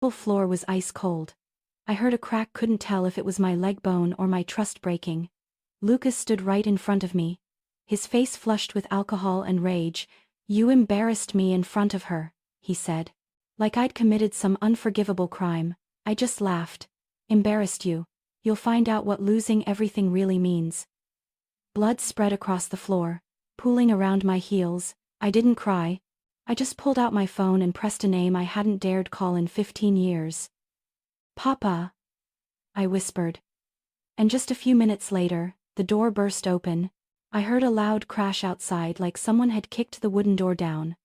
The floor was ice cold. I heard a crack, couldn't tell if it was my leg bone or my trust breaking. Lucas stood right in front of me, his face flushed with alcohol and rage. "You embarrassed me in front of her," he said. Like I'd committed some unforgivable crime. I just laughed. "Embarrassed you? You'll find out what losing everything really means." Blood spread across the floor, pooling around my heels. I didn't cry. I just pulled out my phone and pressed a name I hadn't dared call in 15 years. "Papa," I whispered. And just a few minutes later, the door burst open. I heard a loud crash outside, like someone had kicked the wooden door down,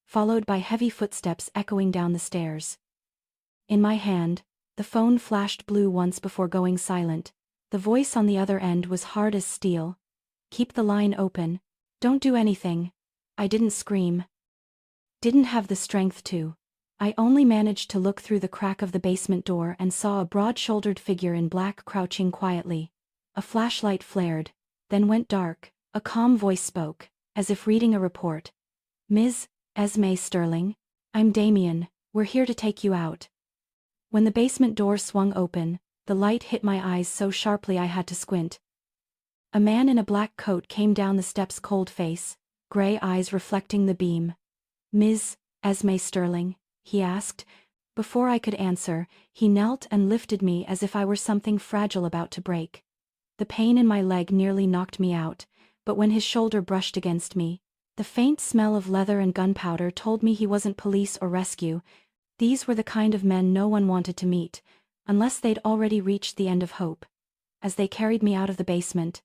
followed by heavy footsteps echoing down the stairs. In my hand, the phone flashed blue once before going silent. The voice on the other end was hard as steel. "Keep the line open. Don't do anything." I didn't scream. Didn't have the strength to. I only managed to look through the crack of the basement door and saw a broad-shouldered figure in black crouching quietly. A flashlight flared, then went dark. A calm voice spoke, as if reading a report. "Ms. Esme Sterling, I'm Damien. We're here to take you out." When the basement door swung open, the light hit my eyes so sharply I had to squint. A man in a black coat came down the steps, cold face, gray eyes reflecting the beam. "Ms. Esme Sterling?" he asked. Before I could answer, he knelt and lifted me as if I were something fragile about to break. The pain in my leg nearly knocked me out, but when his shoulder brushed against me, the faint smell of leather and gunpowder told me he wasn't police or rescue. These were the kind of men no one wanted to meet, unless they'd already reached the end of hope. As they carried me out of the basement,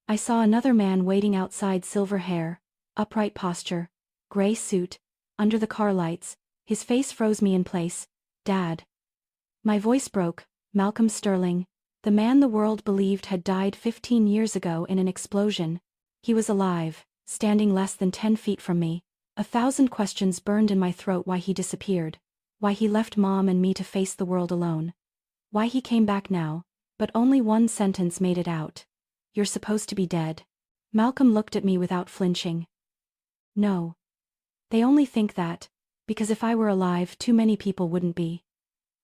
I saw another man waiting outside, silver hair, upright posture, gray suit, under the car lights. His face froze me in place. "Dad." My voice broke. "Malcolm Sterling, the man the world believed had died 15 years ago in an explosion. He was alive, standing less than 10 feet from me." 1,000 questions burned in my throat. Why he disappeared. Why he left Mom and me to face the world alone. Why he came back now, but only one sentence made it out. "You're supposed to be dead." Malcolm looked at me without flinching. "No. They only think that, because if I were alive too many people wouldn't be."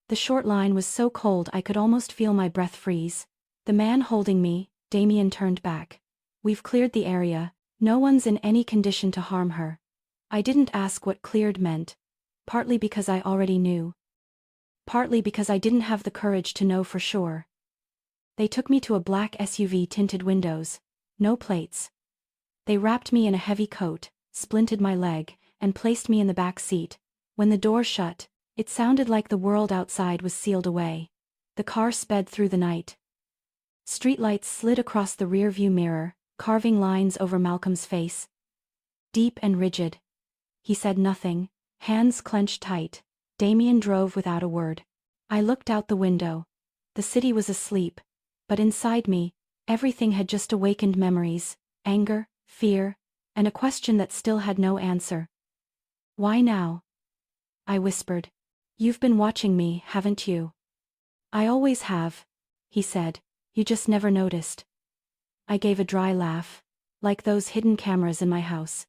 The short line was so cold I could almost feel my breath freeze. The man holding me, Damien, turned back. "We've cleared the area. No one's in any condition to harm her." I didn't ask what cleared meant, partly because I already knew. Partly because I didn't have the courage to know for sure. They took me to a black SUV, tinted windows, no plates. They wrapped me in a heavy coat, splinted my leg, and placed me in the back seat. When the door shut, it sounded like the world outside was sealed away. The car sped through the night. Streetlights slid across the rearview mirror, carving lines over Malcolm's face. Deep and rigid. He said nothing, hands clenched tight. Damien drove without a word. I looked out the window. The city was asleep, but inside me, everything had just awakened memories, anger, fear, and a question that still had no answer. "Why now?" I whispered. "You've been watching me, haven't you?" "I always have," he said. "You just never noticed." I gave a dry laugh, like those hidden cameras in my house.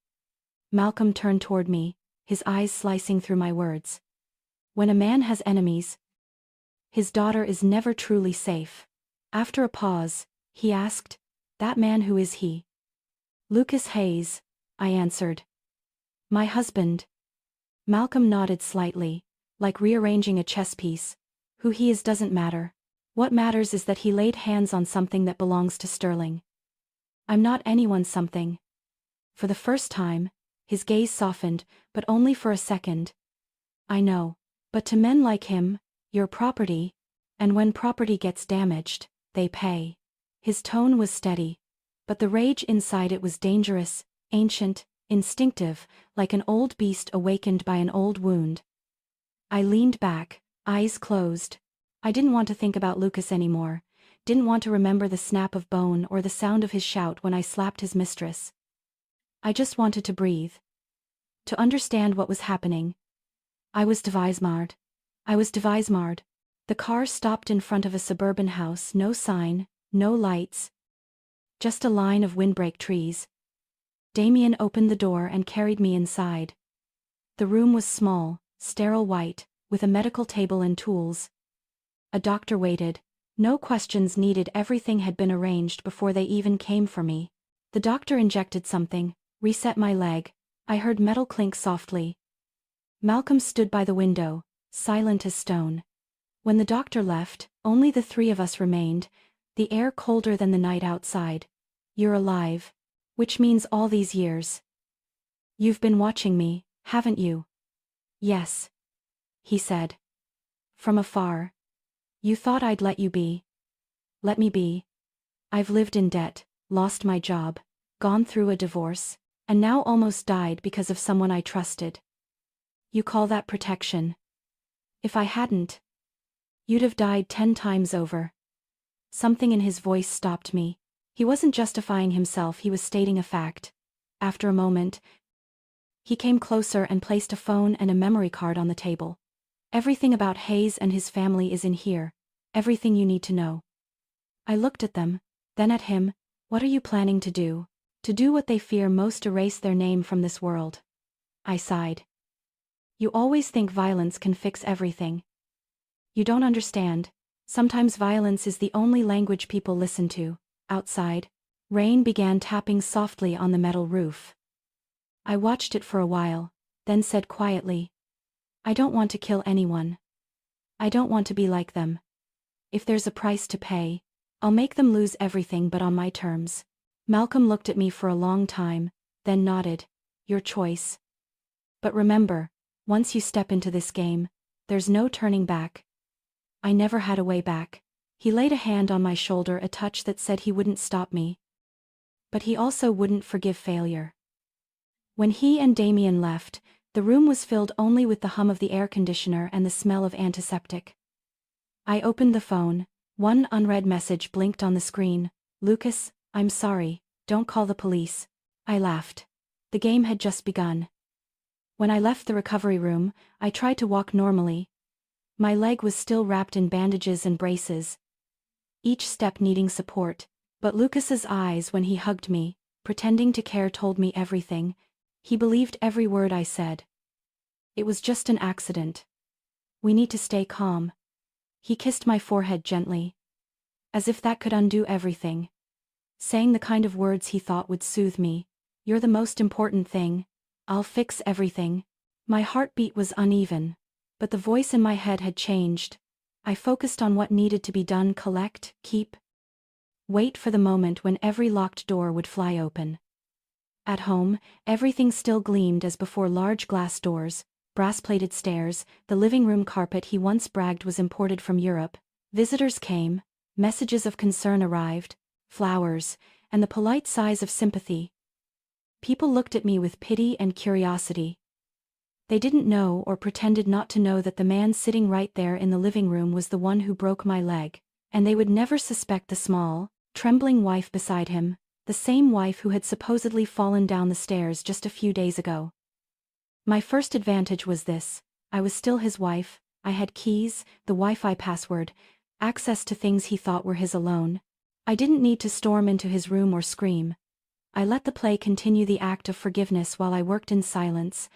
Malcolm turned toward me, his eyes slicing through my words. "When a man has enemies, his daughter is never truly safe." After a pause, he asked, "That man, who is he?" "Lucas Hayes," I answered. "My husband." Malcolm nodded slightly, like rearranging a chess piece. "Who he is doesn't matter. What matters is that he laid hands on something that belongs to Sterling." "I'm not anyone's something." For the first time, his gaze softened, but only for a second. "I know. But to men like him, you're property, and when property gets damaged, they pay." His tone was steady, but the rage inside it was dangerous, ancient, instinctive, like an old beast awakened by an old wound. I leaned back, eyes closed. I didn't want to think about Lucas anymore, didn't want to remember the snap of bone or the sound of his shout when I slapped his mistress. I just wanted to breathe. To understand what was happening. I was Devismard. The car stopped in front of a suburban house, no sign, no lights. Just a line of windbreak trees. Damien opened the door and carried me inside. The room was small, sterile white, with a medical table and tools. A doctor waited. No questions needed, everything had been arranged before they even came for me. The doctor injected something, reset my leg. I heard metal clink softly. Malcolm stood by the window, silent as stone. When the doctor left, only the three of us remained, the air colder than the night outside. You're alive. Which means all these years. You've been watching me, haven't you? Yes. He said. From afar. You thought I'd let you be. Let me be. I've lived in debt, lost my job, gone through a divorce, and now almost died because of someone I trusted. You call that protection? If I hadn't, you'd have died 10 times over. Something in his voice stopped me. He wasn't justifying himself, he was stating a fact. After a moment, he came closer and placed a phone and a memory card on the table. Everything about Hayes and his family is in here. Everything you need to know. I looked at them, then at him. What are you planning to do? To do what they fear most, erase their name from this world. I sighed. You always think violence can fix everything. You don't understand. Sometimes violence is the only language people listen to. Outside, rain began tapping softly on the metal roof. I watched it for a while, then said quietly, I don't want to kill anyone. I don't want to be like them. If there's a price to pay, I'll make them lose everything, but on my terms. Malcolm looked at me for a long time, then nodded. Your choice. But remember, once you step into this game, there's no turning back. I never had a way back. He laid a hand on my shoulder, a touch that said he wouldn't stop me. But he also wouldn't forgive failure. When he and Damien left, the room was filled only with the hum of the air conditioner and the smell of antiseptic. I opened the phone. One unread message blinked on the screen. Lucas, I'm sorry, don't call the police. I laughed. The game had just begun. When I left the recovery room, I tried to walk normally. My leg was still wrapped in bandages and braces, each step needing support, but Lucas's eyes when he hugged me, pretending to care, told me everything. He believed every word I said. It was just an accident. We need to stay calm. He kissed my forehead gently, as if that could undo everything, saying the kind of words he thought would soothe me. You're the most important thing. I'll fix everything. My heartbeat was uneven, but the voice in my head had changed. I focused on what needed to be done: collect, keep, wait for the moment when every locked door would fly open. At home, everything still gleamed as before: large glass doors, brass-plated stairs, the living room carpet he once bragged was imported from Europe. Visitors came, messages of concern arrived, flowers, and the polite sighs of sympathy. People looked at me with pity and curiosity. They didn't know or pretended not to know that the man sitting right there in the living room was the one who broke my leg, and they would never suspect the small, trembling wife beside him, the same wife who had supposedly fallen down the stairs just a few days ago. My first advantage was this: I was still his wife. I had keys, the Wi-Fi password, access to things he thought were his alone. I didn't need to storm into his room or scream. I let the play continue, the act of forgiveness, while I worked in silence.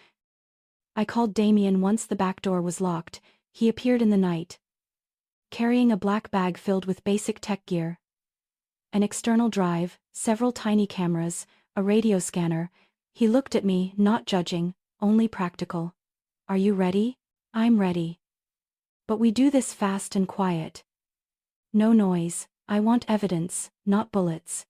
I called Damien once the back door was locked. He appeared in the night, carrying a black bag filled with basic tech gear. An external drive, several tiny cameras, a radio scanner. He looked at me, not judging, only practical. Are you ready? I'm ready. But we do this fast and quiet. No noise. I want evidence, not bullets.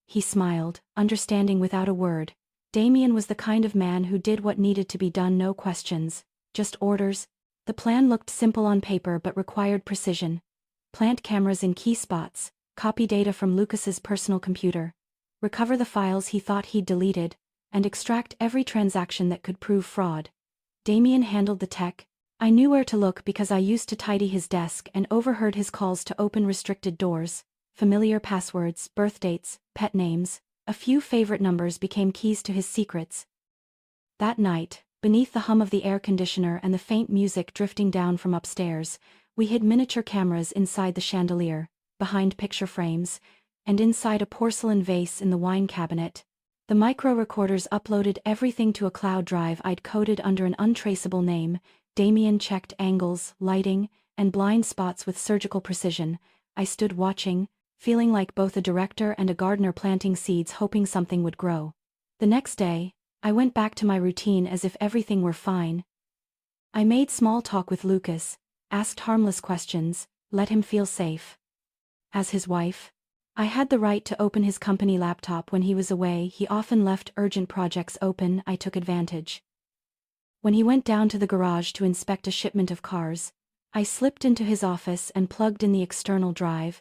He smiled, understanding without a word. Damien was the kind of man who did what needed to be done, no questions, just orders. The plan looked simple on paper but required precision. Plant cameras in key spots, copy data from Lucas's personal computer, recover the files he thought he'd deleted, and extract every transaction that could prove fraud. Damien handled the tech. I knew where to look because I used to tidy his desk and overheard his calls to open restricted doors. Familiar passwords, birth dates, pet names, a few favorite numbers became keys to his secrets. That night, beneath the hum of the air conditioner and the faint music drifting down from upstairs, we hid miniature cameras inside the chandelier, behind picture frames, and inside a porcelain vase in the wine cabinet. The micro recorders uploaded everything to a cloud drive I'd coded under an untraceable name. Damien checked angles, lighting, and blind spots with surgical precision. I stood watching, feeling like both a director and a gardener planting seeds hoping something would grow. The next day, I went back to my routine as if everything were fine. I made small talk with Lucas, asked harmless questions, let him feel safe. As his wife, I had the right to open his company laptop when he was away. He often left urgent projects open. I took advantage. When he went down to the garage to inspect a shipment of cars, I slipped into his office and plugged in the external drive.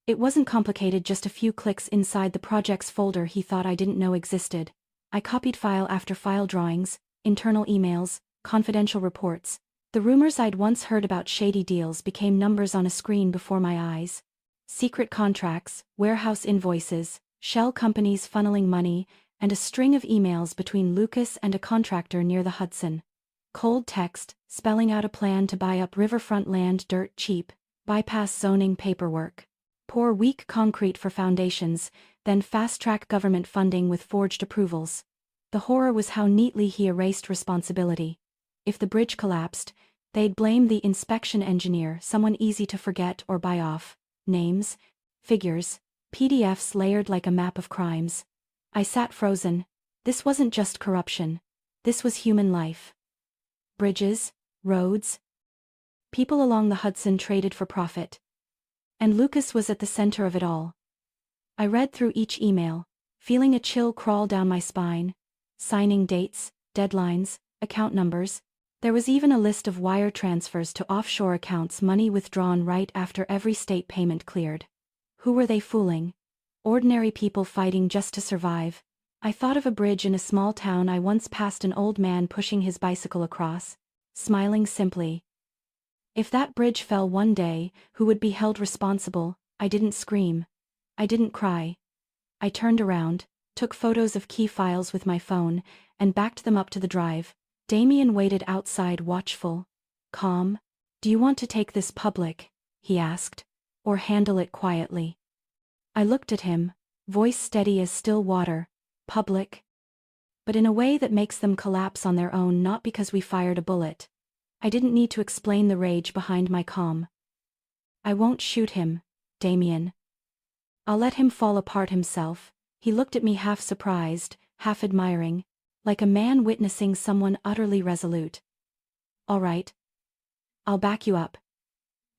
It wasn't complicated, just a few clicks inside the projects folder he thought I didn't know existed. I copied file after file, drawings, internal emails, confidential reports. The rumors I'd once heard about shady deals became numbers on a screen before my eyes. Secret contracts, warehouse invoices, shell companies funneling money, and a string of emails between Lucas and a contractor near the Hudson. Cold text, spelling out a plan to buy up riverfront land dirt cheap, bypass zoning paperwork, pour weak concrete for foundations, then fast-track government funding with forged approvals. The horror was how neatly he erased responsibility. If the bridge collapsed, they'd blame the inspection engineer, someone easy to forget or buy off. Names, figures, PDFs layered like a map of crimes. I sat frozen. This wasn't just corruption. This was human life. Bridges, roads. People along the Hudson traded for profit. And Lucas was at the center of it all. I read through each email, feeling a chill crawl down my spine. Signing dates, deadlines, account numbers. There was even a list of wire transfers to offshore accounts, money withdrawn right after every state payment cleared. Who were they fooling? Ordinary people fighting just to survive. I thought of a bridge in a small town I once passed, an old man pushing his bicycle across, smiling simply. If that bridge fell one day, who would be held responsible? I didn't scream. I didn't cry. I turned around, took photos of key files with my phone, and backed them up to the drive. Damien waited outside, watchful, calm. "Do you want to take this public?" he asked, "or handle it quietly?" I looked at him, voice steady as still water. "Public. But in a way that makes them collapse on their own, not because we fired a bullet." I didn't need to explain the rage behind my calm. "I won't shoot him, Damien. I'll let him fall apart himself." He looked at me half surprised, half admiring, like a man witnessing someone utterly resolute. "All right. I'll back you up.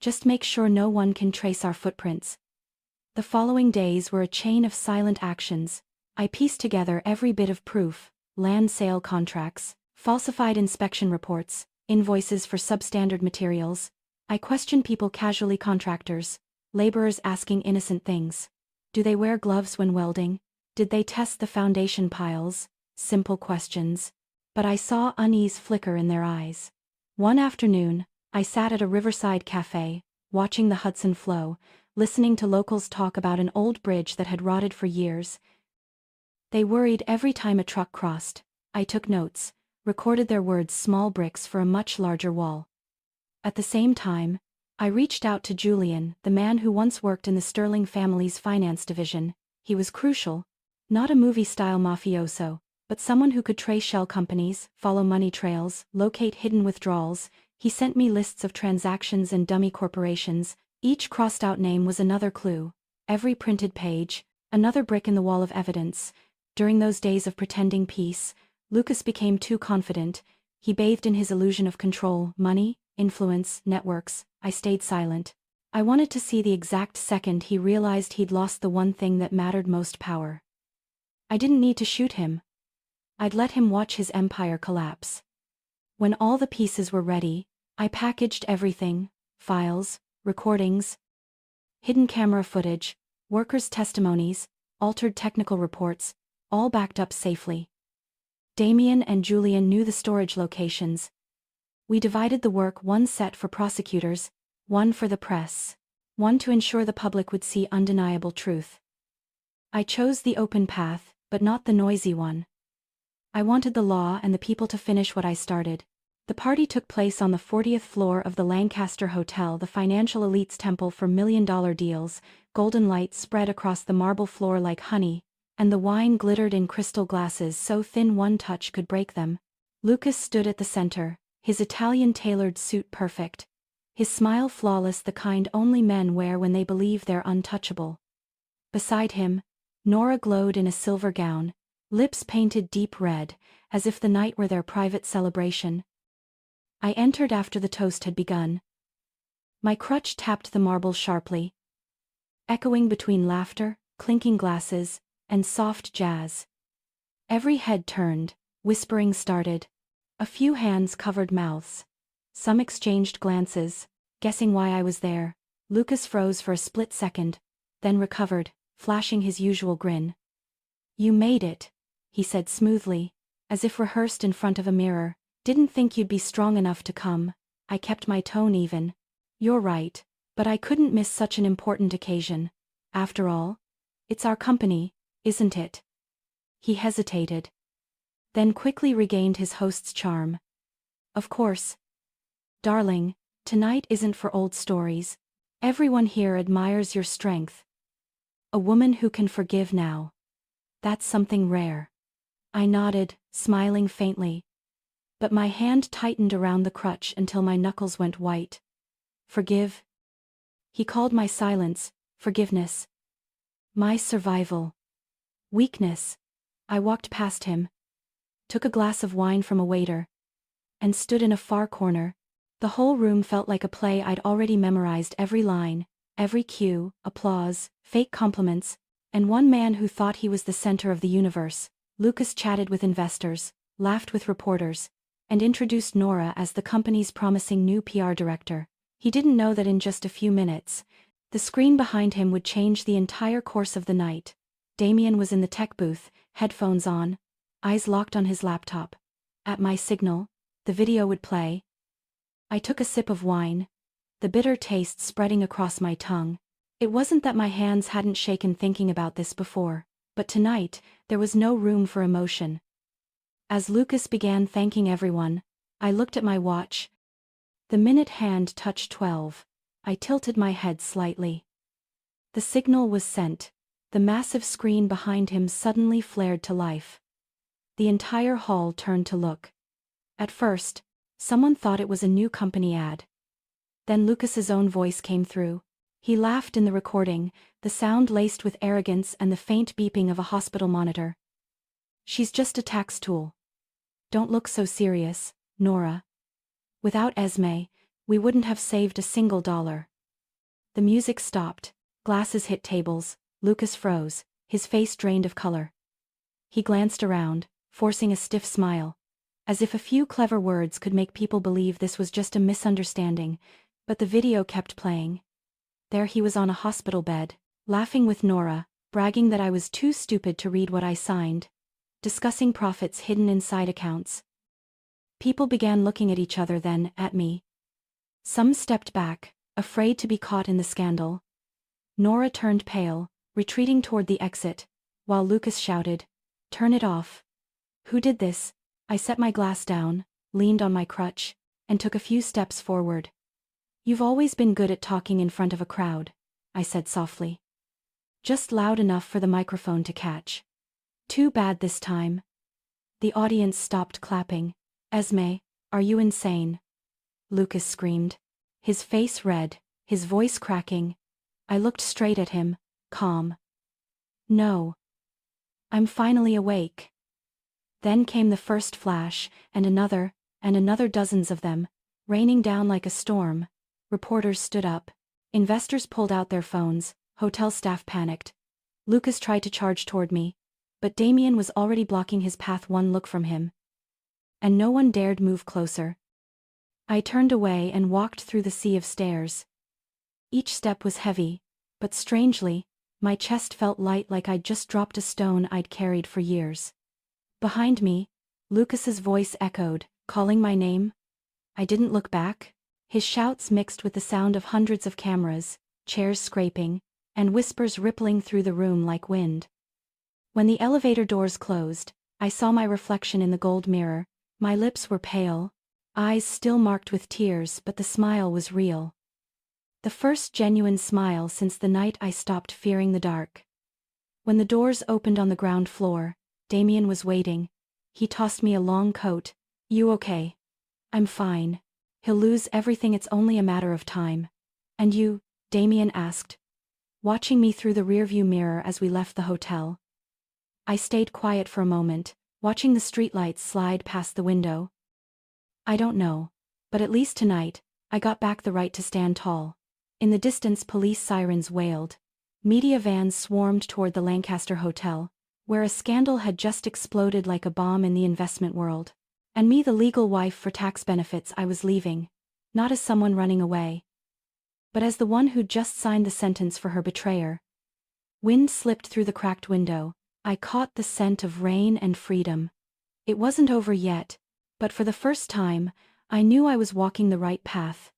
Just make sure no one can trace our footprints." The following days were a chain of silent actions. I pieced together every bit of proof: land sale contracts, falsified inspection reports, invoices for substandard materials. I questioned people casually: contractors, laborers asking innocent things. Do they wear gloves when welding? Did they test the foundation piles? Simple questions. But I saw unease flicker in their eyes. One afternoon, I sat at a riverside cafe, watching the Hudson flow, listening to locals talk about an old bridge that had rotted for years. They worried every time a truck crossed. I took notes, recorded their words: small bricks for a much larger wall. At the same time, I reached out to Julian, the man who once worked in the Sterling family's finance division. He was crucial. Not a movie-style mafioso, but someone who could trace shell companies, follow money trails, locate hidden withdrawals. He sent me lists of transactions and dummy corporations. Each crossed-out name was another clue. Every printed page, another brick in the wall of evidence. During those days of pretending peace, Lucas became too confident. He bathed in his illusion of control, money, influence, networks. I stayed silent. I wanted to see the exact second he realized he'd lost the one thing that mattered most: power. I didn't need to shoot him. I'd let him watch his empire collapse. When all the pieces were ready, I packaged everything: files, recordings, hidden camera footage, workers' testimonies, altered technical reports, all backed up safely. Damien and Julian knew the storage locations. We divided the work: one set for prosecutors, one for the press, one to ensure the public would see undeniable truth. I chose the open path, but not the noisy one. I wanted the law and the people to finish what I started. The party took place on the 40th floor of the Lancaster Hotel, the financial elite's temple for million-dollar deals. Golden lights spread across the marble floor like honey, and the wine glittered in crystal glasses so thin one touch could break them. Lucas stood at the center, his Italian-tailored suit perfect, his smile flawless, the kind only men wear when they believe they're untouchable. Beside him, Nora glowed in a silver gown, lips painted deep red, as if the night were their private celebration. I entered after the toast had begun. My crutch tapped the marble sharply, echoing between laughter, clinking glasses, and soft jazz. Every head turned, whispering started. A few hands covered mouths. Some exchanged glances, guessing why I was there. Lucas froze for a split second, then recovered, flashing his usual grin. "You made it," he said smoothly, as if rehearsed in front of a mirror. "Didn't think you'd be strong enough to come." I kept my tone even. "You're right, but I couldn't miss such an important occasion. After all, it's our company, isn't it?" He hesitated, then quickly regained his host's charm. "Of course. Darling, tonight isn't for old stories. Everyone here admires your strength. A woman who can forgive now. That's something rare." I nodded, smiling faintly. But my hand tightened around the crutch until my knuckles went white. "Forgive?" He called my silence forgiveness. My survival. Weakness. I walked past him, took a glass of wine from a waiter, and stood in a far corner. The whole room felt like a play. I'd already memorized every line, every cue, applause, fake compliments, and one man who thought he was the center of the universe. Lucas chatted with investors, laughed with reporters, and introduced Nora as the company's promising new PR director. He didn't know that in just a few minutes, the screen behind him would change the entire course of the night. Damien was in the tech booth, headphones on, eyes locked on his laptop. At my signal, the video would play. I took a sip of wine, the bitter taste spreading across my tongue. It wasn't that my hands hadn't shaken thinking about this before, but tonight, there was no room for emotion. As Lucas began thanking everyone, I looked at my watch. The minute hand touched 12. I tilted my head slightly. The signal was sent. The massive screen behind him suddenly flared to life. The entire hall turned to look. At first, someone thought it was a new company ad. Then Lucas's own voice came through. He laughed in the recording, the sound laced with arrogance and the faint beeping of a hospital monitor. "She's just a tax tool. Don't look so serious, Nora. Without Esme, we wouldn't have saved a single dollar." The music stopped, glasses hit tables, Lucas froze, his face drained of color. He glanced around, forcing a stiff smile, as if a few clever words could make people believe this was just a misunderstanding, but the video kept playing. There he was on a hospital bed, laughing with Nora, bragging that I was too stupid to read what I signed, discussing profits hidden inside accounts. People began looking at each other, then at me. Some stepped back, afraid to be caught in the scandal. Nora turned pale, retreating toward the exit, while Lucas shouted, "Turn it off." "Who did this?" I set my glass down, leaned on my crutch, and took a few steps forward. "You've always been good at talking in front of a crowd," I said softly. Just loud enough for the microphone to catch. "Too bad this time." The audience stopped clapping. "Esme, are you insane?" Lucas screamed. His face red, his voice cracking. I looked straight at him, calm. "No. I'm finally awake." Then came the first flash, and another, dozens of them, raining down like a storm. Reporters stood up. Investors pulled out their phones, hotel staff panicked. Lucas tried to charge toward me, but Damien was already blocking his path one look from him. And no one dared move closer. I turned away and walked through the sea of stairs. Each step was heavy, but strangely, my chest felt light, like I'd just dropped a stone I'd carried for years. Behind me, Lucas's voice echoed, calling my name. I didn't look back. His shouts mixed with the sound of hundreds of cameras, chairs scraping, and whispers rippling through the room like wind. When the elevator doors closed, I saw my reflection in the gold mirror. My lips were pale, eyes still marked with tears, but the smile was real. The first genuine smile since the night I stopped fearing the dark. When the doors opened on the ground floor, Damien was waiting. He tossed me a long coat. "You okay?" I'm fine. He'll lose everything, it's only a matter of time. And you? Damien asked, watching me through the rearview mirror as we left the hotel. I stayed quiet for a moment, watching the streetlights slide past the window. I don't know. But at least tonight, I got back the right to stand tall. In the distance, police sirens wailed. Media vans swarmed toward the Lancaster Hotel, where a scandal had just exploded like a bomb in the investment world. And me, the legal wife for tax benefits, I was leaving. Not as someone running away, but as the one who'd just signed the sentence for her betrayer. Wind slipped through the cracked window. I caught the scent of rain and freedom. It wasn't over yet, but for the first time, I knew I was walking the right path.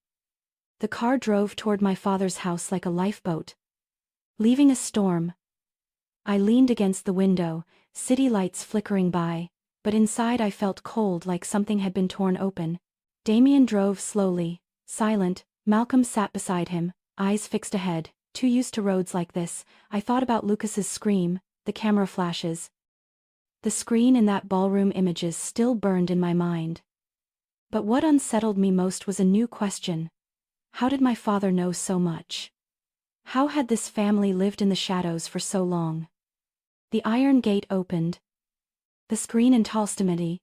The car drove toward my father's house like a lifeboat, leaving a storm. I leaned against the window, city lights flickering by, but inside I felt cold, like something had been torn open. Damien drove slowly, silent. Malcolm sat beside him, eyes fixed ahead. Too used to roads like this, I thought about Lucas's scream, the camera flashes. The screen in that ballroom, images still burned in my mind. But what unsettled me most was a new question. How did my father know so much? How had this family lived in the shadows for so long? The iron gate opened. The screen in Tolstomity.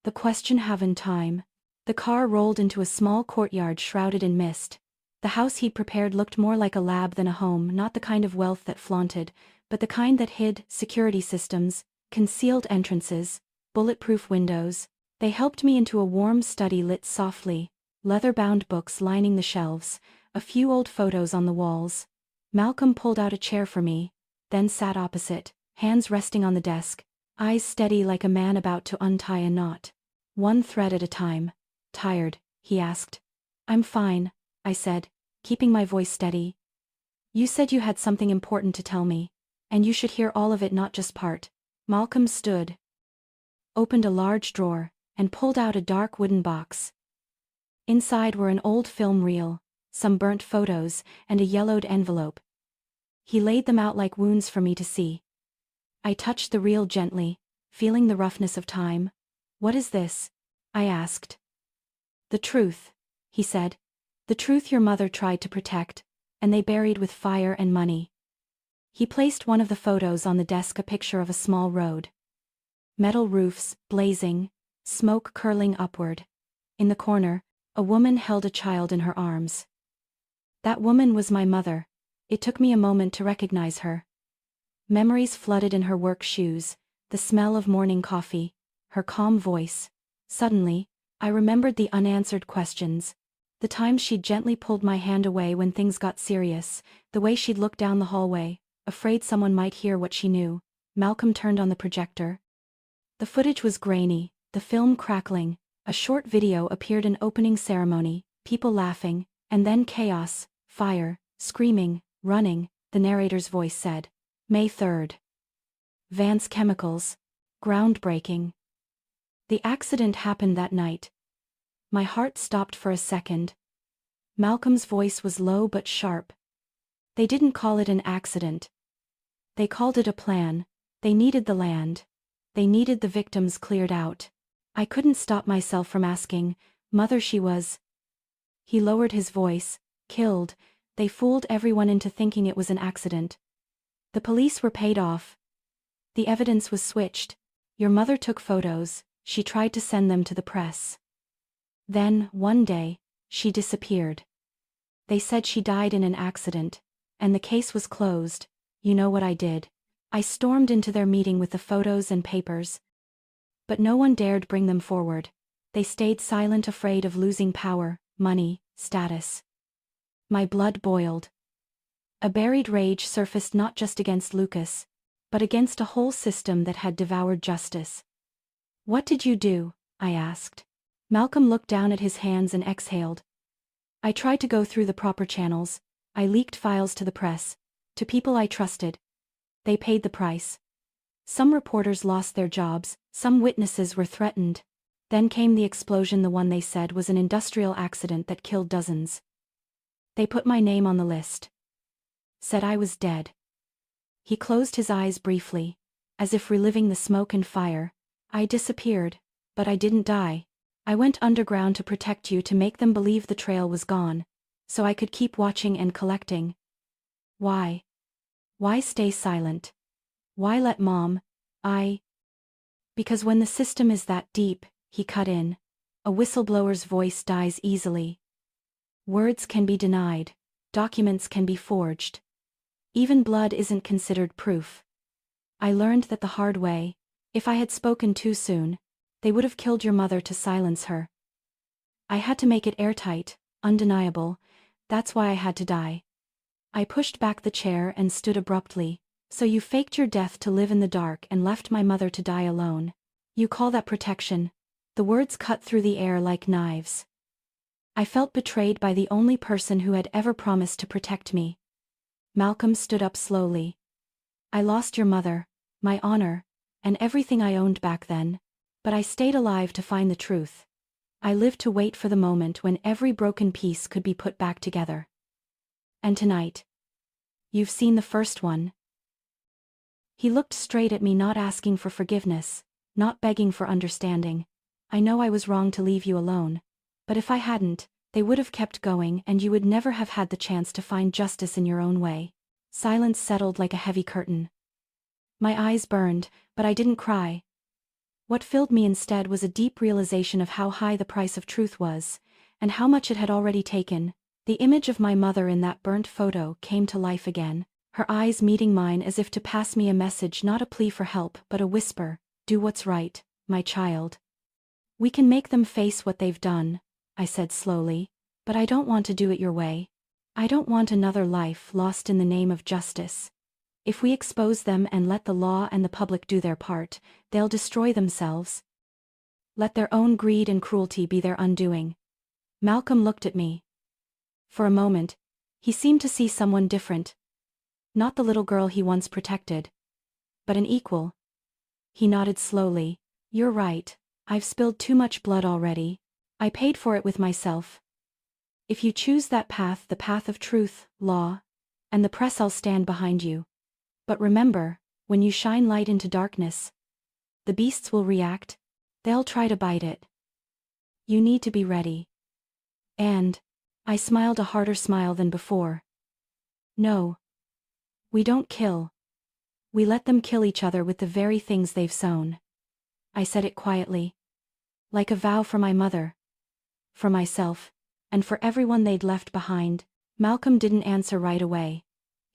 The question haven't time. The car rolled into a small courtyard shrouded in mist. The house he'd prepared looked more like a lab than a home, not the kind of wealth that flaunted, but the kind that hid. Security systems, concealed entrances, bulletproof windows. They helped me into a warm study lit softly, leather-bound books lining the shelves, a few old photos on the walls. Malcolm pulled out a chair for me, then sat opposite, hands resting on the desk, eyes steady like a man about to untie a knot. One thread at a time. Tired? He asked. I'm fine, I said, keeping my voice steady. You said you had something important to tell me, and you should hear all of it, not just part. Malcolm stood, opened a large drawer, and pulled out a dark wooden box. Inside were an old film reel, some burnt photos, and a yellowed envelope. He laid them out like wounds for me to see. I touched the reel gently, feeling the roughness of time. What is this? I asked. The truth, he said. The truth your mother tried to protect, and they buried with fire and money. He placed one of the photos on the desk, a picture of a small road. Metal roofs, blazing, smoke curling upward. In the corner, a woman held a child in her arms. That woman was my mother. It took me a moment to recognize her. Memories flooded in her work shoes, the smell of morning coffee, her calm voice. Suddenly, I remembered the unanswered questions. The times she'd gently pulled my hand away when things got serious, the way she'd looked down the hallway, afraid someone might hear what she knew. Malcolm turned on the projector. The footage was grainy, the film crackling. A short video appeared, an opening ceremony, people laughing, and then chaos, fire, screaming, running. The narrator's voice said, May 3rd. Vance Chemicals. Groundbreaking. The accident happened that night. My heart stopped for a second. Malcolm's voice was low but sharp. They didn't call it an accident. They called it a plan. They needed the land. They needed the victims cleared out. I couldn't stop myself from asking, Mother, she was. He lowered his voice. Killed. They fooled everyone into thinking it was an accident. The police were paid off. The evidence was switched. Your mother took photos. She tried to send them to the press. Then, one day, she disappeared. They said she died in an accident, and the case was closed. You know what I did? I stormed into their meeting with the photos and papers. But no one dared bring them forward. They stayed silent, afraid of losing power, money, status. My blood boiled. A buried rage surfaced, not just against Lucas, but against a whole system that had devoured justice. What did you do? I asked. Malcolm looked down at his hands and exhaled. I tried to go through the proper channels. I leaked files to the press, to people I trusted. They paid the price. Some reporters lost their jobs, some witnesses were threatened. Then came the explosion, the one they said was an industrial accident that killed dozens. They put my name on the list. Said I was dead. He closed his eyes briefly, as if reliving the smoke and fire. I disappeared, but I didn't die. I went underground to protect you, to make them believe the trail was gone, so I could keep watching and collecting. Why? Why stay silent? Why let Mom? Because when the system is that deep, he cut in. A whistleblower's voice dies easily. Words can be denied. Documents can be forged. Even blood isn't considered proof. I learned that the hard way. If I had spoken too soon, they would have killed your mother to silence her. I had to make it airtight, undeniable. That's why I had to die. I pushed back the chair and stood abruptly. So you faked your death to live in the dark and left my mother to die alone. You call that protection? The words cut through the air like knives. I felt betrayed by the only person who had ever promised to protect me. Malcolm stood up slowly. I lost your mother, my honor, and everything I owned back then, but I stayed alive to find the truth. I lived to wait for the moment when every broken piece could be put back together. And tonight, you've seen the first one. He looked straight at me, not asking for forgiveness, not begging for understanding. I know I was wrong to leave you alone, but if I hadn't, they would have kept going and you would never have had the chance to find justice in your own way. Silence settled like a heavy curtain. My eyes burned, but I didn't cry. What filled me instead was a deep realization of how high the price of truth was, and how much it had already taken. The image of my mother in that burnt photo came to life again, her eyes meeting mine as if to pass me a message, not a plea for help but a whisper. Do what's right, my child. We can make them face what they've done, I said slowly, but I don't want to do it your way. I don't want another life lost in the name of justice. If we expose them and let the law and the public do their part, they'll destroy themselves. Let their own greed and cruelty be their undoing. Malcolm looked at me. For a moment, he seemed to see someone different. Not the little girl he once protected, but an equal. He nodded slowly. You're right, I've spilled too much blood already. I paid for it with myself. If you choose that path, the path of truth, law, and the press, I'll stand behind you. But remember, when you shine light into darkness, the beasts will react. They'll try to bite it. You need to be ready. And I smiled, a harder smile than before. No. We don't kill. We let them kill each other with the very things they've sown. I said it quietly. Like a vow for my mother. For myself. And for everyone they'd left behind. Malcolm didn't answer right away.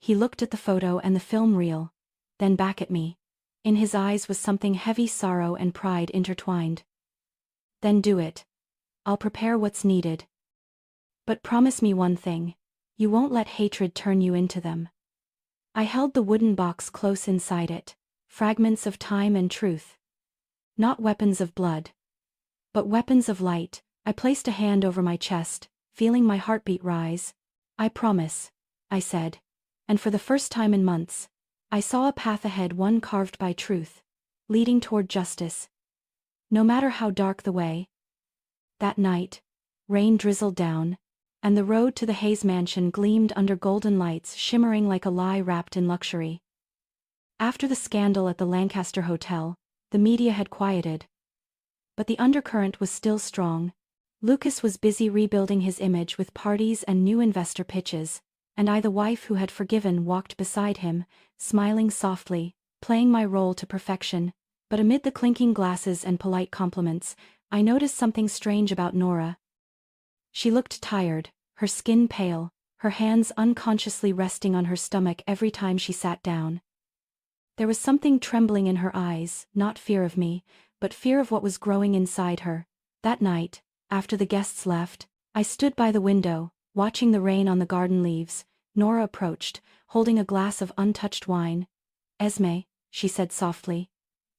He looked at the photo and the film reel, then back at me. In his eyes was something heavy, sorrow and pride intertwined. Then do it. I'll prepare what's needed. But promise me one thing. You won't let hatred turn you into them. I held the wooden box close inside it. Fragments of time and truth. Not weapons of blood, but weapons of light. I placed a hand over my chest, feeling my heartbeat rise. I promise, I said. And for the first time in months, I saw a path ahead, one carved by truth, leading toward justice. No matter how dark the way. That night, rain drizzled down, and the road to the Hayes mansion gleamed under golden lights, shimmering like a lie wrapped in luxury. After the scandal at the Lancaster Hotel, the media had quieted. But the undercurrent was still strong. Lucas was busy rebuilding his image with parties and new investor pitches, and I, the wife who had forgiven, walked beside him, smiling softly, playing my role to perfection. But amid the clinking glasses and polite compliments, I noticed something strange about Nora. She looked tired, her skin pale, her hands unconsciously resting on her stomach every time she sat down. There was something trembling in her eyes, not fear of me, but fear of what was growing inside her. That night, after the guests left, I stood by the window, watching the rain on the garden leaves. Nora approached, holding a glass of untouched wine. Esme, she said softly.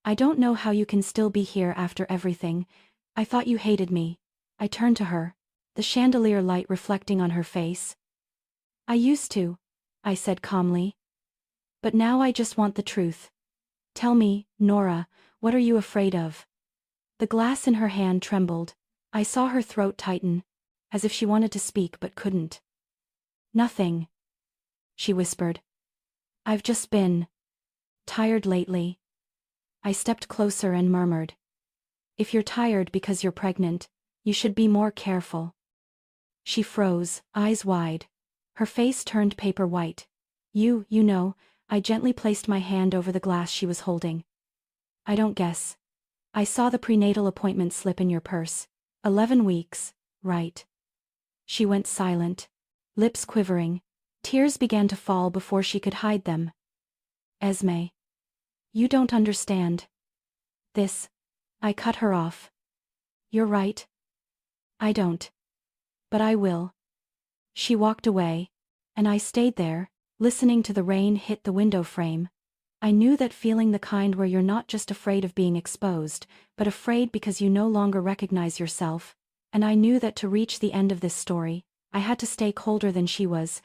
I don't know how you can still be here after everything. I thought you hated me. I turned to her, the chandelier light reflecting on her face. I used to, I said calmly. But now I just want the truth. Tell me, Nora, what are you afraid of? The glass in her hand trembled. I saw her throat tighten, as if she wanted to speak but couldn't. Nothing, she whispered. I've just been tired lately. I stepped closer and murmured. If you're tired because you're pregnant, You should be more careful. She froze, eyes wide. Her face turned paper white. You know, I gently placed my hand over the glass she was holding. I don't guess. I saw the prenatal appointment slip in your purse. 11 weeks, right? She went silent, lips quivering. Tears began to fall before she could hide them. Esme. You don't understand. This. I cut her off. You're right. I don't. But I will. She walked away, and I stayed there, listening to the rain hit the window frame. I knew that feeling, the kind where you're not just afraid of being exposed, but afraid because you no longer recognize yourself, and I knew that to reach the end of this story, I had to stay colder than she was.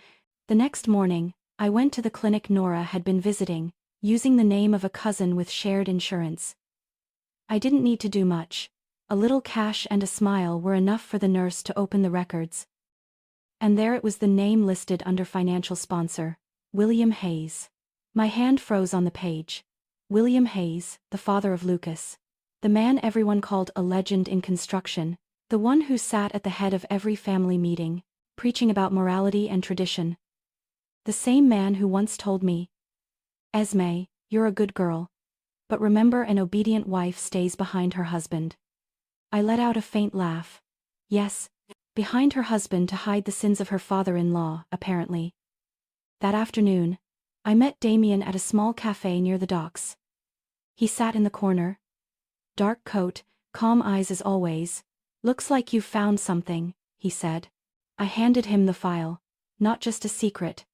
The next morning, I went to the clinic Nora had been visiting, using the name of a cousin with shared insurance. I didn't need to do much. A little cash and a smile were enough for the nurse to open the records. And there it was, the name listed under financial sponsor, William Hayes. My hand froze on the page. William Hayes, the father of Lucas. The man everyone called a legend in construction, the one who sat at the head of every family meeting, preaching about morality and tradition. The same man who once told me, Esme, you're a good girl. But remember, an obedient wife stays behind her husband. I let out a faint laugh. Yes, behind her husband to hide the sins of her father-in-law, apparently. That afternoon, I met Damien at a small cafe near the docks. He sat in the corner. Dark coat, calm eyes as always. Looks like you've found something, he said. I handed him the file. Not just a secret.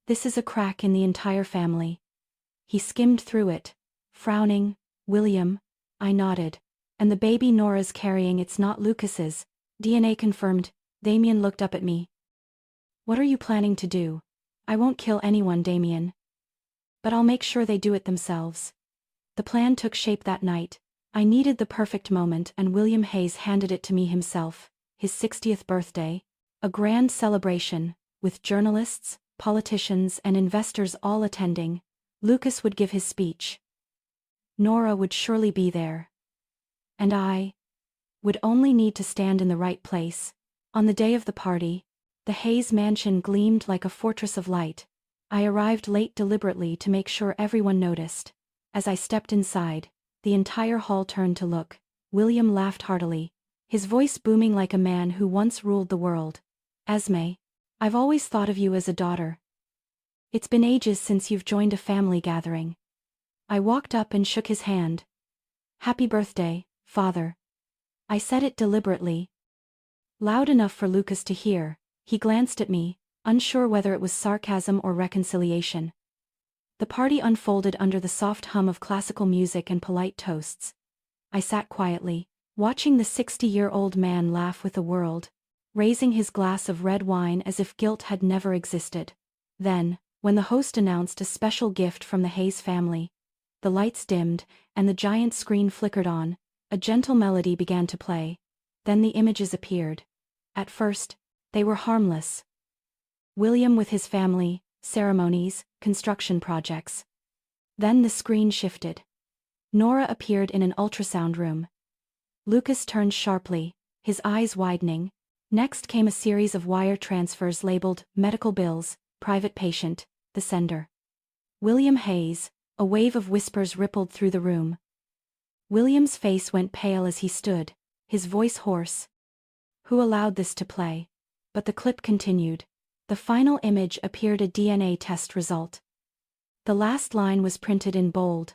This is a crack in the entire family. He skimmed through it, frowning. William, I nodded. And the baby Nora's carrying, it's not Lucas's. DNA confirmed. Damien looked up at me. What are you planning to do? I won't kill anyone, Damien. But I'll make sure they do it themselves. The plan took shape that night. I needed the perfect moment, and William Hayes handed it to me himself. His 60th birthday. A grand celebration, with journalists, politicians, and investors all attending. Lucas would give his speech. Nora would surely be there. And I would only need to stand in the right place. On the day of the party, the Hayes mansion gleamed like a fortress of light. I arrived late deliberately to make sure everyone noticed. As I stepped inside, the entire hall turned to look. William laughed heartily, his voice booming like a man who once ruled the world. Esme, I've always thought of you as a daughter. It's been ages since you've joined a family gathering. I walked up and shook his hand. Happy birthday, Father. I said it deliberately. Loud enough for Lucas to hear. He glanced at me, unsure whether it was sarcasm or reconciliation. The party unfolded under the soft hum of classical music and polite toasts. I sat quietly, watching the 60-year-old man laugh with the world, raising his glass of red wine as if guilt had never existed. Then, when the host announced a special gift from the Hayes family, the lights dimmed, and the giant screen flickered on, a gentle melody began to play. Then the images appeared. At first, they were harmless. William with his family, ceremonies, construction projects. Then the screen shifted. Nora appeared in an ultrasound room. Lucas turned sharply, his eyes widening. Next came a series of wire transfers labeled medical bills, private patient, the sender. William Hayes. A wave of whispers rippled through the room. William's face went pale as he stood, his voice hoarse. Who allowed this to play? But the clip continued. The final image appeared, a DNA test result. The last line was printed in bold.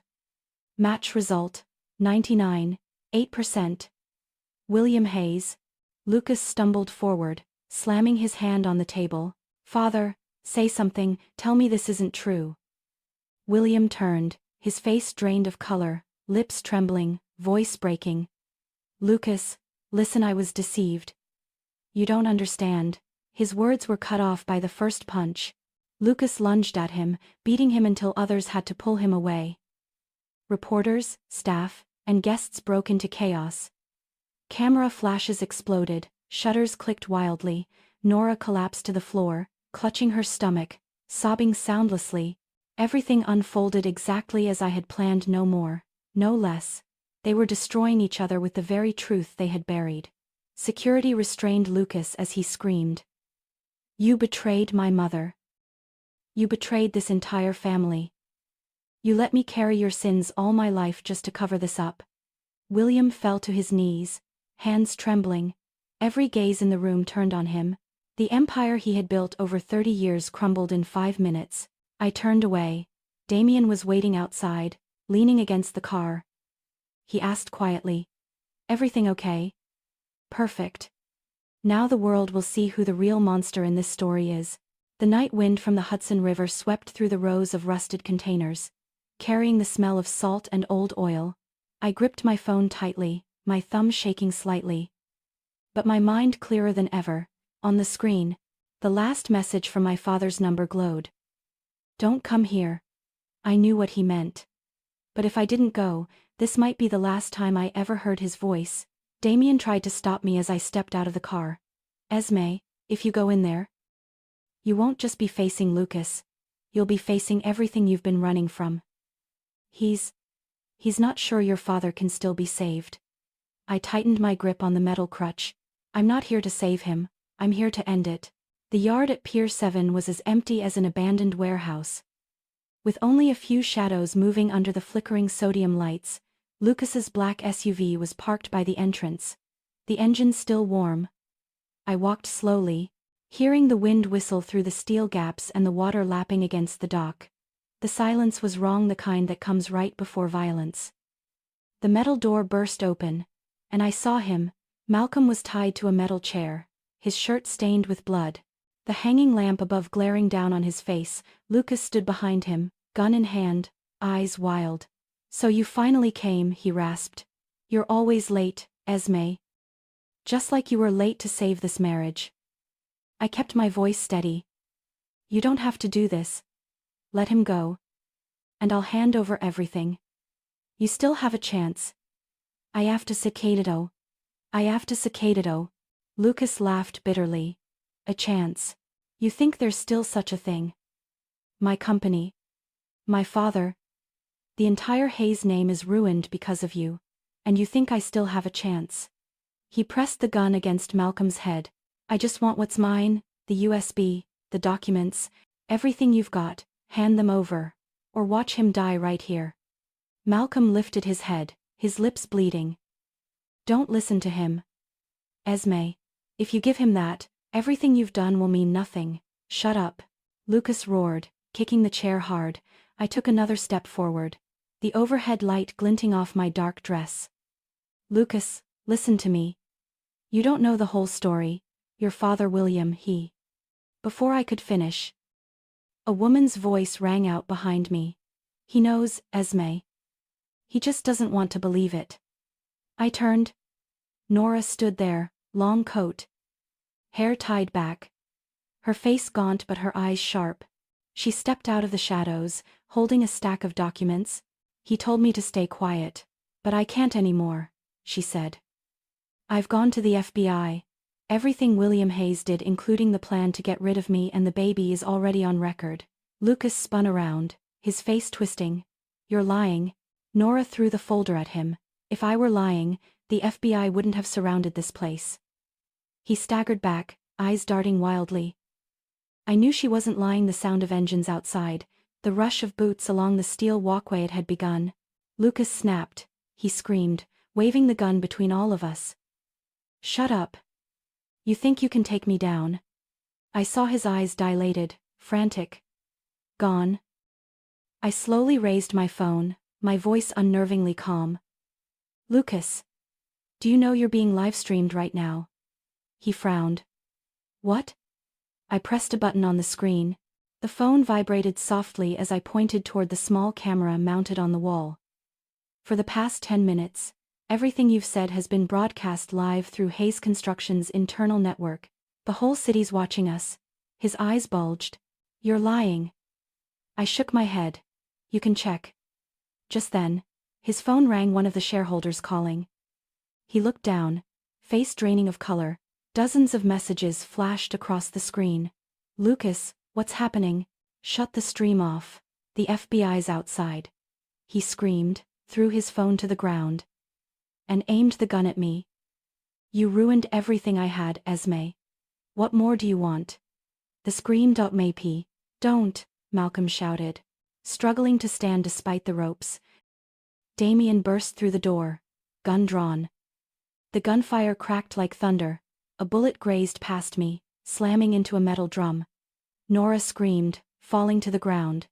Match result, 99.8%. William Hayes. Lucas stumbled forward, slamming his hand on the table. Father, say something, tell me this isn't true. William turned, his face drained of color, lips trembling, voice breaking. Lucas, listen, I was deceived. You don't understand. His words were cut off by the first punch. Lucas lunged at him, beating him until others had to pull him away. Reporters, staff, and guests broke into chaos. Camera flashes exploded, shutters clicked wildly. Nora collapsed to the floor, clutching her stomach, sobbing soundlessly. Everything unfolded exactly as I had planned, no more, no less. They were destroying each other with the very truth they had buried. Security restrained Lucas as he screamed. You betrayed my mother. You betrayed this entire family. You let me carry your sins all my life just to cover this up. William fell to his knees, hands trembling. Every gaze in the room turned on him. The empire he had built over 30 years crumbled in 5 minutes. I turned away. Damien was waiting outside, leaning against the car. He asked quietly, "Everything okay?" "Perfect. Now the world will see who the real monster in this story is." The night wind from the Hudson River swept through the rows of rusted containers, carrying the smell of salt and old oil. I gripped my phone tightly, my thumb shaking slightly. But my mind clearer than ever. On the screen, the last message from my father's number glowed. "Don't come here." I knew what he meant. But if I didn't go, this might be the last time I ever heard his voice. Damien tried to stop me as I stepped out of the car. "Esme, if you go in there, you won't just be facing Lucas. You'll be facing everything you've been running from. He's not sure your father can still be saved." I tightened my grip on the metal crutch. "I'm not here to save him, I'm here to end it." The yard at Pier 7 was as empty as an abandoned warehouse. With only a few shadows moving under the flickering sodium lights, Lucas's black SUV was parked by the entrance, the engine still warm. I walked slowly, hearing the wind whistle through the steel gaps and the water lapping against the dock. The silence was wrong, the kind that comes right before violence. The metal door burst open, and I saw him. Malcolm was tied to a metal chair, his shirt stained with blood, the hanging lamp above glaring down on his face. Lucas stood behind him, gun in hand, eyes wild. "So you finally came," he rasped. "You're always late, Esme. Just like you were late to save this marriage." I kept my voice steady. "You don't have to do this. Let him go. And I'll hand over everything. You still have a chance." I have to Cicadito. Lucas laughed bitterly. "A chance. You think there's still such a thing? My company. My father. The entire Hayes name is ruined because of you. And you think I still have a chance?" He pressed the gun against Malcolm's head. "I just want what's mine, the USB, the documents, everything you've got. Hand them over. Or watch him die right here." Malcolm lifted his head, his lips bleeding. "Don't listen to him. Esme. If you give him that, everything you've done will mean nothing." "Shut up," Lucas roared, kicking the chair hard. I took another step forward, the overhead light glinting off my dark dress. "Lucas, listen to me. You don't know the whole story. Your father William, he..." Before I could finish, a woman's voice rang out behind me. "He knows, Esme. He just doesn't want to believe it." I turned. Nora stood there, long coat, hair tied back, her face gaunt but her eyes sharp. She stepped out of the shadows, holding a stack of documents. "He told me to stay quiet. But I can't anymore," she said. "I've gone to the FBI. Everything William Hayes did, including the plan to get rid of me and the baby, is already on record." Lucas spun around, his face twisting. "You're lying." Nora threw the folder at him. "If I were lying, the FBI wouldn't have surrounded this place." He staggered back, eyes darting wildly. I knew she wasn't lying. The sound of engines outside, the rush of boots along the steel walkway, it had begun. Lucas snapped. He screamed, waving the gun between all of us. "Shut up. You think you can take me down?" I saw his eyes dilated, frantic. "Gone." I slowly raised my phone, my voice unnervingly calm. "Lucas. Do you know you're being live-streamed right now?" He frowned. "What?" I pressed a button on the screen. The phone vibrated softly as I pointed toward the small camera mounted on the wall. "For the past 10 minutes, everything you've said has been broadcast live through Hayes Construction's internal network. The whole city's watching us." His eyes bulged. "You're lying." I shook my head. "You can check." Just then, his phone rang, one of the shareholders calling. He looked down, face draining of color. Dozens of messages flashed across the screen. "Lucas, what's happening? Shut the stream off. The FBI's outside." He screamed, threw his phone to the ground, and aimed the gun at me. You ruined everything I had, Esme. What more do you want? The screamed out Maypee. Don't, Malcolm shouted, struggling to stand despite the ropes. Damien burst through the door, gun drawn. The gunfire cracked like thunder. A bullet grazed past me, slamming into a metal drum. Nora screamed, falling to the ground.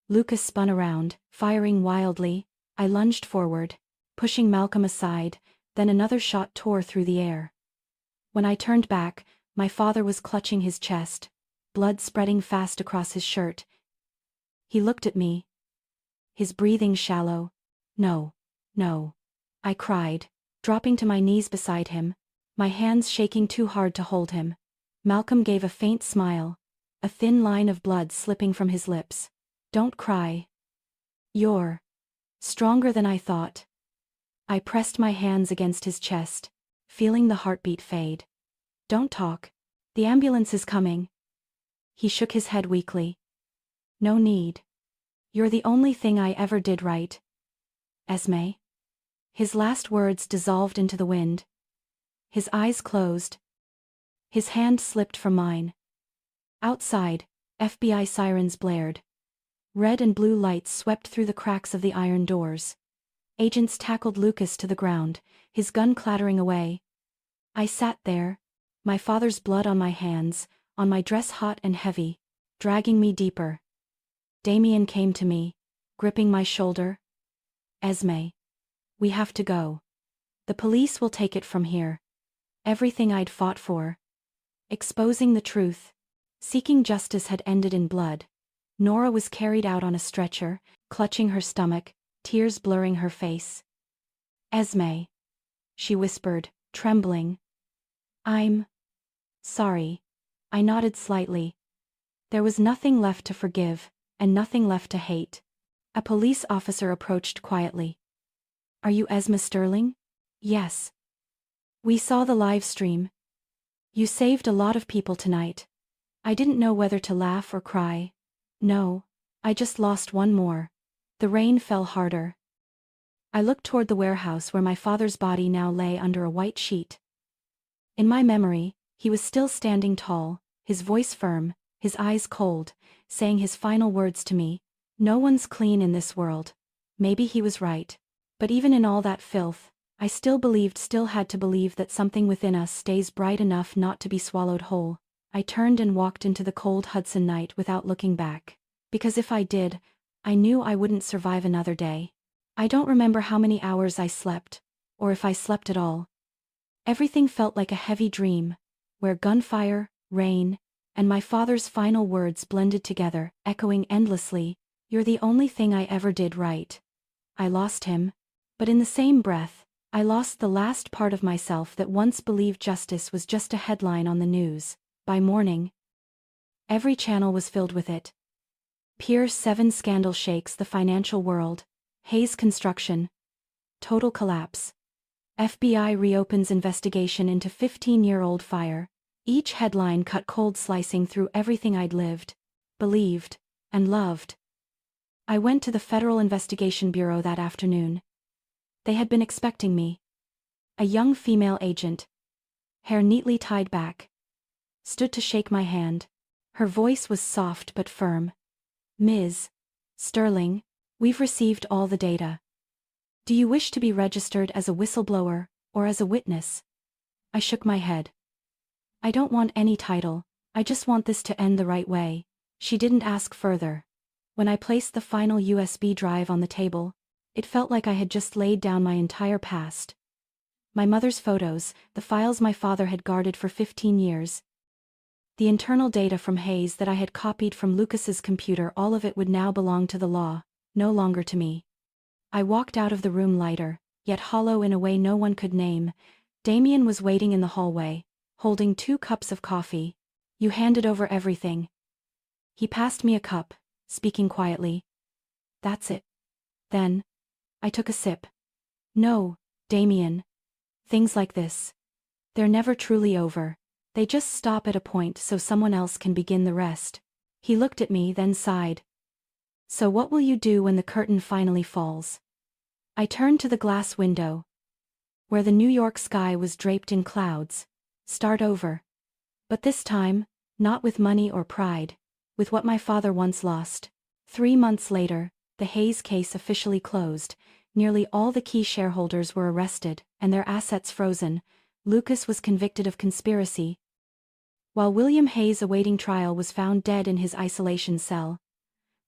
Lucas spun around, firing wildly. I lunged forward, pushing Malcolm aside, then another shot tore through the air. When I turned back, my father was clutching his chest, blood spreading fast across his shirt. He looked at me. His breathing shallow. No, no, I cried, dropping to my knees beside him, my hands shaking too hard to hold him. Malcolm gave a faint smile, a thin line of blood slipping from his lips. Don't cry. You're stronger than I thought. I pressed my hands against his chest, feeling the heartbeat fade. Don't talk. The ambulance is coming. He shook his head weakly. No need. You're the only thing I ever did right. Esme. His last words dissolved into the wind. His eyes closed. His hand slipped from mine. Outside, FBI sirens blared. Red and blue lights swept through the cracks of the iron doors. Agents tackled Lucas to the ground, his gun clattering away. I sat there, my father's blood on my hands, on my dress hot and heavy, dragging me deeper. Damien came to me, gripping my shoulder. Esme. We have to go. The police will take it from here. Everything I'd fought for. Exposing the truth. Seeking justice had ended in blood. Nora was carried out on a stretcher, clutching her stomach, tears blurring her face. Esme. She whispered, trembling. I'm sorry. I nodded slightly. There was nothing left to forgive, and nothing left to hate. A police officer approached quietly. Are you Esme Sterling? Yes. We saw the live stream. You saved a lot of people tonight. I didn't know whether to laugh or cry. No, I just lost one more. The rain fell harder. I looked toward the warehouse where my father's body now lay under a white sheet. In my memory, he was still standing tall, his voice firm, his eyes cold, saying his final words to me. No one's clean in this world. Maybe he was right. But even in all that filth, I still had to believe that something within us stays bright enough not to be swallowed whole. I turned and walked into the cold Hudson night without looking back. Because if I did, I knew I wouldn't survive another day. I don't remember how many hours I slept, or if I slept at all. Everything felt like a heavy dream, where gunfire, rain, and my father's final words blended together, echoing endlessly, "You're the only thing I ever did right." I lost him, but in the same breath, I lost the last part of myself that once believed justice was just a headline on the news. By morning, every channel was filled with it. Pier 7 scandal shakes the financial world. Hayes construction. Total collapse. FBI reopens investigation into 15-year-old fire. Each headline cut cold, slicing through everything I'd lived, believed, and loved. I went to the Federal Investigation Bureau that afternoon. They had been expecting me. A young female agent, hair neatly tied back, stood to shake my hand. Her voice was soft but firm. "Ms. Sterling, we've received all the data. Do you wish to be registered as a whistleblower, or as a witness?" I shook my head. "I don't want any title, I just want this to end the right way." She didn't ask further. When I placed the final USB drive on the table, it felt like I had just laid down my entire past. My mother's photos, the files my father had guarded for 15 years, the internal data from Hayes that I had copied from Lucas's computer, all of it would now belong to the law, no longer to me. I walked out of the room lighter, yet hollow in a way no one could name. Damien was waiting in the hallway, holding 2 cups of coffee. "You handed over everything." He passed me a cup, speaking quietly. "That's it. Then." I took a sip. "No, Damien. Things like this, they're never truly over. They just stop at a point so someone else can begin the rest." He looked at me, then sighed. "So what will you do when the curtain finally falls?" I turned to the glass window. where the New York sky was draped in clouds. Start over. But this time, not with money or pride, with what my father once lost. 3 months later, the Hayes case officially closed. Nearly all the key shareholders were arrested, and their assets frozen. Lucas was convicted of conspiracy, while William Hayes awaiting trial was found dead in his isolation cell.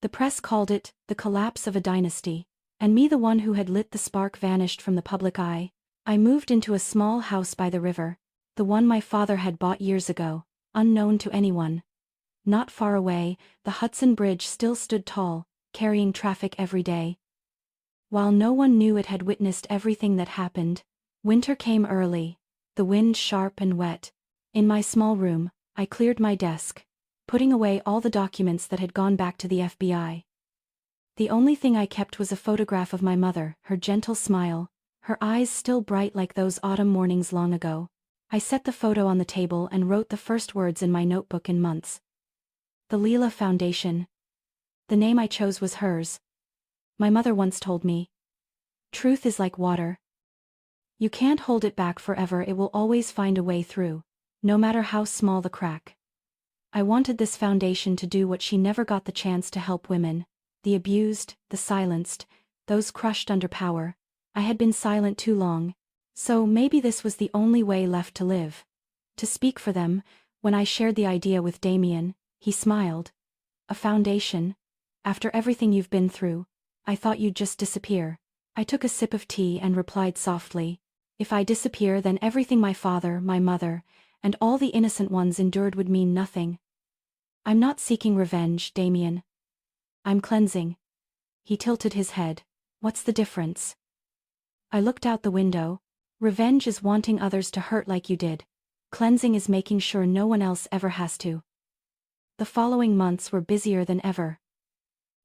The press called it the collapse of a dynasty, and me, the one who had lit the spark, vanished from the public eye. I moved into a small house by the river, the one my father had bought years ago, unknown to anyone. Not far away, the Hudson Bridge still stood tall, carrying traffic every day. While no one knew it had witnessed everything that happened, winter came early, the wind sharp and wet. In my small room, I cleared my desk, putting away all the documents that had gone back to the FBI. The only thing I kept was a photograph of my mother, her gentle smile, her eyes still bright like those autumn mornings long ago. I set the photo on the table and wrote the first words in my notebook in months. The Leela Foundation. The name I chose was hers. My mother once told me, "Truth is like water. You can't hold it back forever, it will always find a way through, no matter how small the crack." I wanted this foundation to do what she never got the chance to: help women, the abused, the silenced, those crushed under power. I had been silent too long, so maybe this was the only way left to live. To speak for them. When I shared the idea with Damien, he smiled. "A foundation? After everything you've been through, I thought you'd just disappear." I took a sip of tea and replied softly, "If I disappear, then everything my father, my mother, and all the innocent ones endured would mean nothing. I'm not seeking revenge, Damien. I'm cleansing." He tilted his head. "What's the difference?" I looked out the window. "Revenge is wanting others to hurt like you did. Cleansing is making sure no one else ever has to." The following months were busier than ever.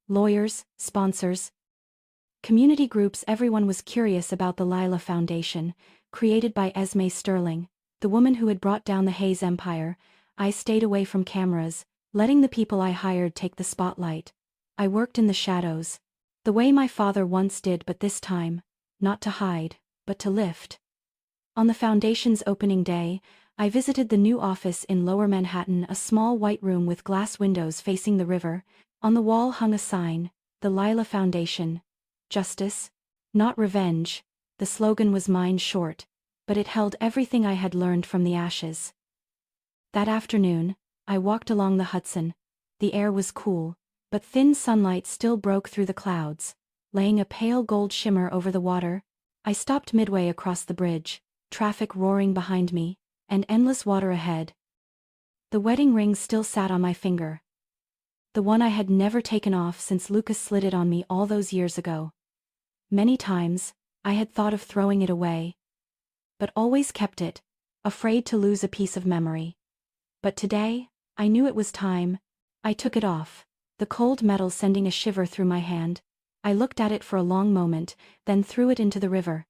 Lawyers, sponsors, community groups, everyone was curious about the Leela Foundation, created by Esme Sterling, the woman who had brought down the Hayes empire. I stayed away from cameras, letting the people I hired take the spotlight. I worked in the shadows, the way my father once did, but this time, not to hide, but to lift. On the foundation's opening day, I visited the new office in Lower Manhattan, a small white room with glass windows facing the river. On the wall hung a sign, "The Leela Foundation. Justice, not revenge." The slogan was mine, short, but it held everything I had learned from the ashes. That afternoon, I walked along the Hudson. The air was cool, but thin sunlight still broke through the clouds, laying a pale gold shimmer over the water. I stopped midway across the bridge, traffic roaring behind me, and endless water ahead. The wedding ring still sat on my finger. The one I had never taken off since Lucas slid it on me all those years ago. Many times, I had thought of throwing it away, but always kept it, afraid to lose a piece of memory. But today, I knew it was time. I took it off, the cold metal sending a shiver through my hand. I looked at it for a long moment, then threw it into the river.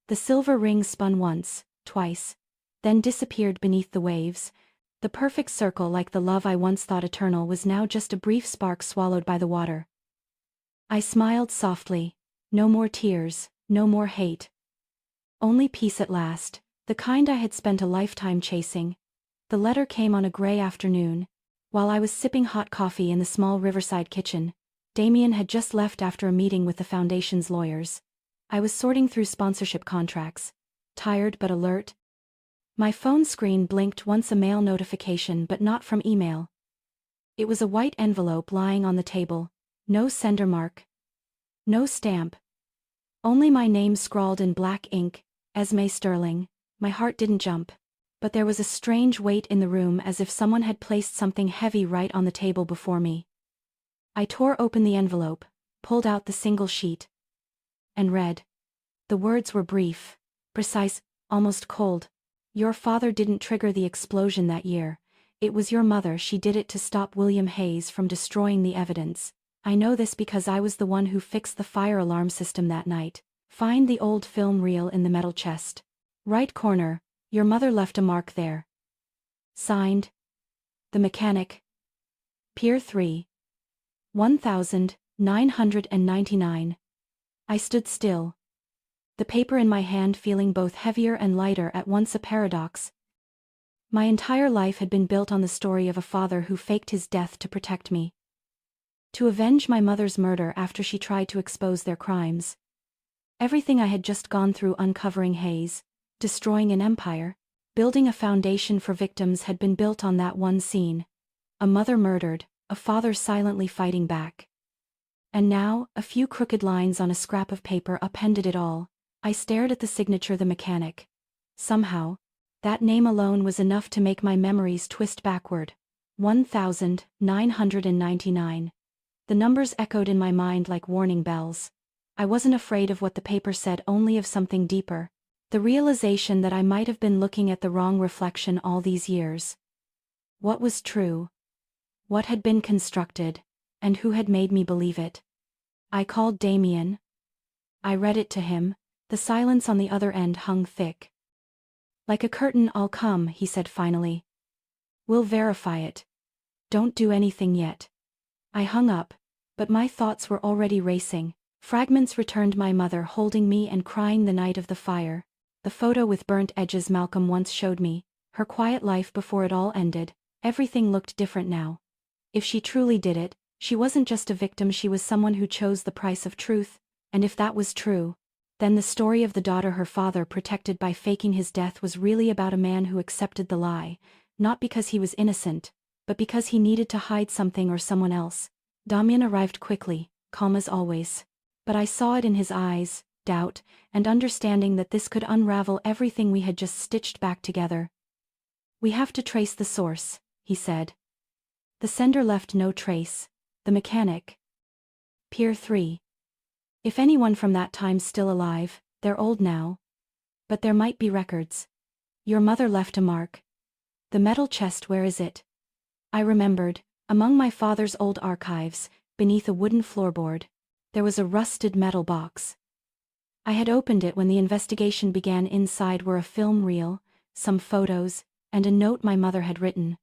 The silver ring spun once, twice, then disappeared beneath the waves. The perfect circle, like the love I once thought eternal, was now just a brief spark swallowed by the water. I smiled softly. No more tears, no more hate. Only peace at last, the kind I had spent a lifetime chasing. The letter came on a gray afternoon, while I was sipping hot coffee in the small riverside kitchen. Damien had just left after a meeting with the foundation's lawyers. I was sorting through sponsorship contracts, tired but alert. My phone screen blinked once, a mail notification, but not from email. It was a white envelope lying on the table, no sender mark, no stamp. Only my name scrawled in black ink, Esme Sterling. My heart didn't jump, but there was a strange weight in the room, as if someone had placed something heavy right on the table before me. I tore open the envelope, pulled out the single sheet, and read. The words were brief, precise, almost cold. "Your father didn't trigger the explosion that year. It was your mother. She did it to stop William Hayes from destroying the evidence. I know this because I was the one who fixed the fire alarm system that night. Find the old film reel in the metal chest. Right corner, your mother left a mark there. Signed, The Mechanic. Pier 3. 1999. I stood still. the paper in my hand feeling both heavier and lighter at once, a paradox. My entire life had been built on the story of a father who faked his death to protect me. To avenge my mother's murder after she tried to expose their crimes. Everything I had just gone through uncovering Hayes, destroying an empire, building a foundation for victims had been built on that one scene. A mother murdered, a father silently fighting back. And now, a few crooked lines on a scrap of paper upended it all. I stared at the signature, the mechanic. Somehow, that name alone was enough to make my memories twist backward. 1999. The numbers echoed in my mind like warning bells. I wasn't afraid of what the paper said, only of something deeper. The realization that I might have been looking at the wrong reflection all these years. What was true? What had been constructed? And who had made me believe it? I called Damien. I read it to him. The silence on the other end hung thick. Like a curtain. "I'll come," he said finally. "We'll verify it. Don't do anything yet." I hung up, but my thoughts were already racing. Fragments returned: my mother holding me and crying the night of the fire. The photo with burnt edges Malcolm once showed me. Her quiet life before it all ended. Everything looked different now. If she truly did it, she wasn't just a victim, she was someone who chose the price of truth. And if that was true, then the story of the daughter her father protected by faking his death was really about a man who accepted the lie, not because he was innocent, but because he needed to hide something or someone else. Damien arrived quickly, calm as always. But I saw it in his eyes, doubt, and understanding that this could unravel everything we had just stitched back together. "We have to trace the source," he said. "The sender left no trace. The mechanic. Pier 3. If anyone from that time's still alive, they're old now. But there might be records. Your mother left a mark. The metal chest, where is it?" I remembered, among my father's old archives, beneath a wooden floorboard, there was a rusted metal box. I had opened it when the investigation began. Inside were a film reel, some photos, and a note my mother had written.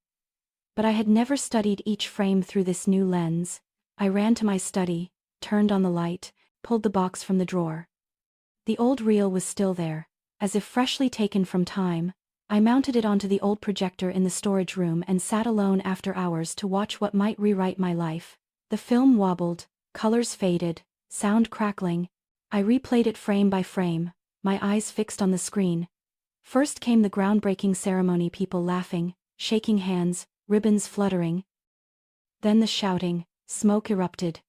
But I had never studied each frame through this new lens. I ran to my study, turned on the light, pulled the box from the drawer. The old reel was still there, as if freshly taken from time. I mounted it onto the old projector in the storage room and sat alone after hours to watch what might rewrite my life. The film wobbled, colors faded, sound crackling. I replayed it frame by frame, my eyes fixed on the screen. First came the groundbreaking ceremony, people laughing, shaking hands, ribbons fluttering. Then the shouting, smoke erupted.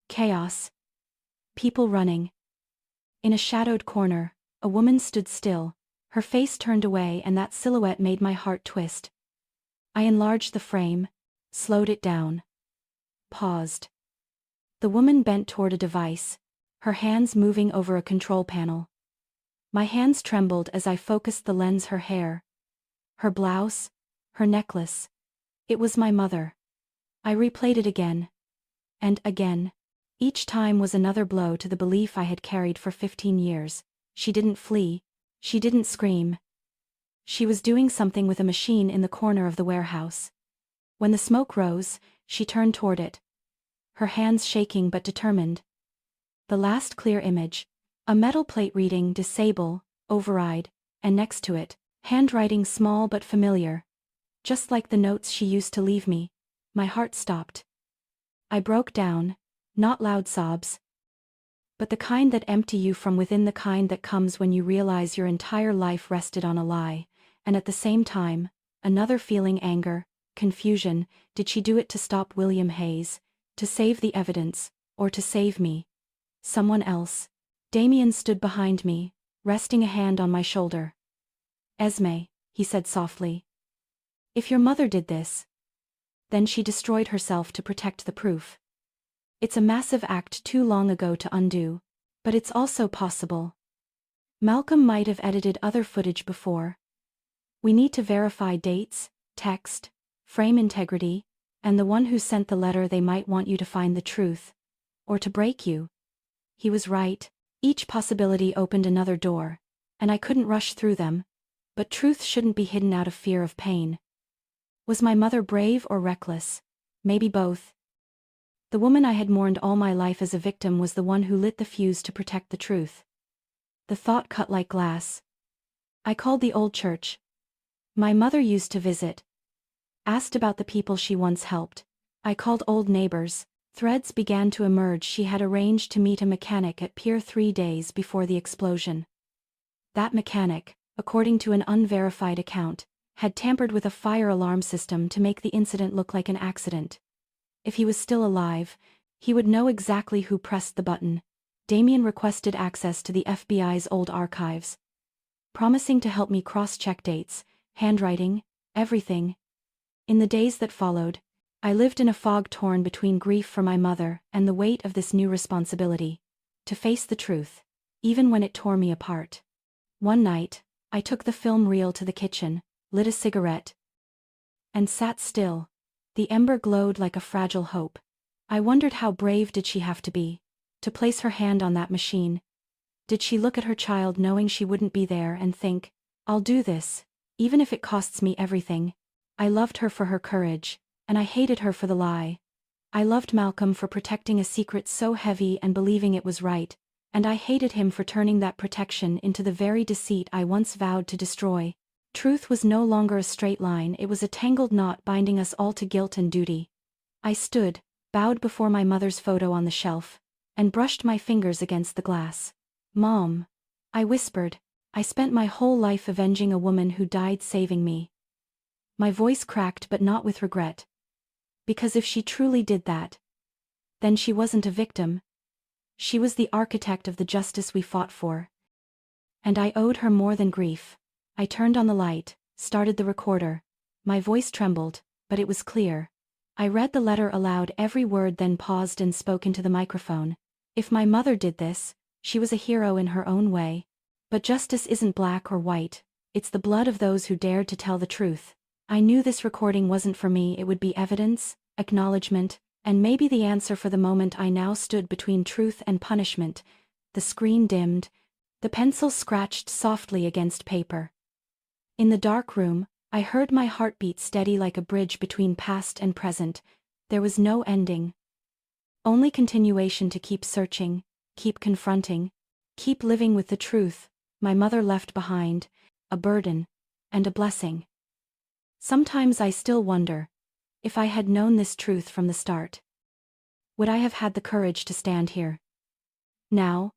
Chaos. People running. In a shadowed corner, a woman stood still, her face turned away, and that silhouette made my heart twist. I enlarged the frame, slowed it down. Paused. The woman bent toward a device, her hands moving over a control panel. My hands trembled as I focused the lens. Her hair, her blouse, her necklace. It was my mother. I replayed it again. And again. Each time was another blow to the belief I had carried for 15 years. She didn't flee. She didn't scream. She was doing something with a machine in the corner of the warehouse. When the smoke rose, she turned toward it, her hands shaking but determined. The last clear image, a metal plate reading "Disable, Override," and next to it, handwriting small but familiar. Just like the notes she used to leave me. My heart stopped. I broke down, not loud sobs, but the kind that empty you from within, the kind that comes when you realize your entire life rested on a lie, and at the same time, another feeling: anger, confusion. Did she do it to stop William Hayes, to save the evidence, or to save me? Someone else. Damien stood behind me, resting a hand on my shoulder. "Esme," he said softly. "If your mother did this, then she destroyed herself to protect the proof. It's a massive act too long ago to undo, but it's also possible. Malcolm might have edited other footage before. We need to verify dates, text, frame integrity, and the one who sent the letter. They might want you to find the truth, or to break you." He was right. Each possibility opened another door, and I couldn't rush through them. But truth shouldn't be hidden out of fear of pain. Was my mother brave or reckless? Maybe both. The woman I had mourned all my life as a victim was the one who lit the fuse to protect the truth. The thought cut like glass. I called the old church my mother used to visit. Asked about the people she once helped. I called old neighbors. Threads began to emerge. She had arranged to meet a mechanic at Pier 3 days before the explosion. That mechanic, according to an unverified account, had tampered with a fire alarm system to make the incident look like an accident. If he was still alive, he would know exactly who pressed the button. Damien requested access to the FBI's old archives, promising to help me cross-check dates, handwriting, everything. In the days that followed, I lived in a fog torn between grief for my mother and the weight of this new responsibility, to face the truth, even when it tore me apart. One night, I took the film reel to the kitchen, lit a cigarette, and sat still. The ember glowed like a fragile hope. I wondered how brave did she have to be, to place her hand on that machine. Did she look at her child knowing she wouldn't be there and think, I'll do this, even if it costs me everything? I loved her for her courage, and I hated her for the lie. I loved Malcolm for protecting a secret so heavy and believing it was right, and I hated him for turning that protection into the very deceit I once vowed to destroy. Truth was no longer a straight line, it was a tangled knot binding us all to guilt and duty. I stood, bowed before my mother's photo on the shelf, and brushed my fingers against the glass. Mom, I whispered, I spent my whole life avenging a woman who died saving me. My voice cracked, but not with regret. Because if she truly did that, then she wasn't a victim. She was the architect of the justice we fought for. And I owed her more than grief. I turned on the light, started the recorder. My voice trembled, but it was clear. I read the letter aloud, every word, then paused and spoke into the microphone. If my mother did this, she was a hero in her own way. But justice isn't black or white, it's the blood of those who dared to tell the truth. I knew this recording wasn't for me, it would be evidence, acknowledgement, and maybe the answer for the moment I now stood between truth and punishment. The screen dimmed, the pencil scratched softly against paper. In the dark room, I heard my heartbeat steady like a bridge between past and present. There was no ending. Only continuation to keep searching, keep confronting, keep living with the truth my mother left behind, a burden, and a blessing. Sometimes I still wonder, if I had known this truth from the start, would I have had the courage to stand here? Now,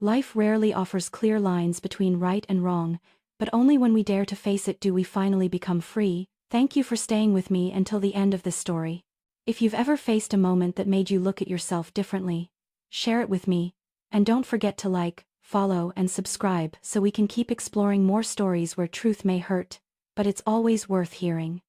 life rarely offers clear lines between right and wrong, but only when we dare to face it do we finally become free. Thank you for staying with me until the end of this story. If you've ever faced a moment that made you look at yourself differently, share it with me, and don't forget to like, follow, and subscribe so we can keep exploring more stories where truth may hurt, but it's always worth hearing.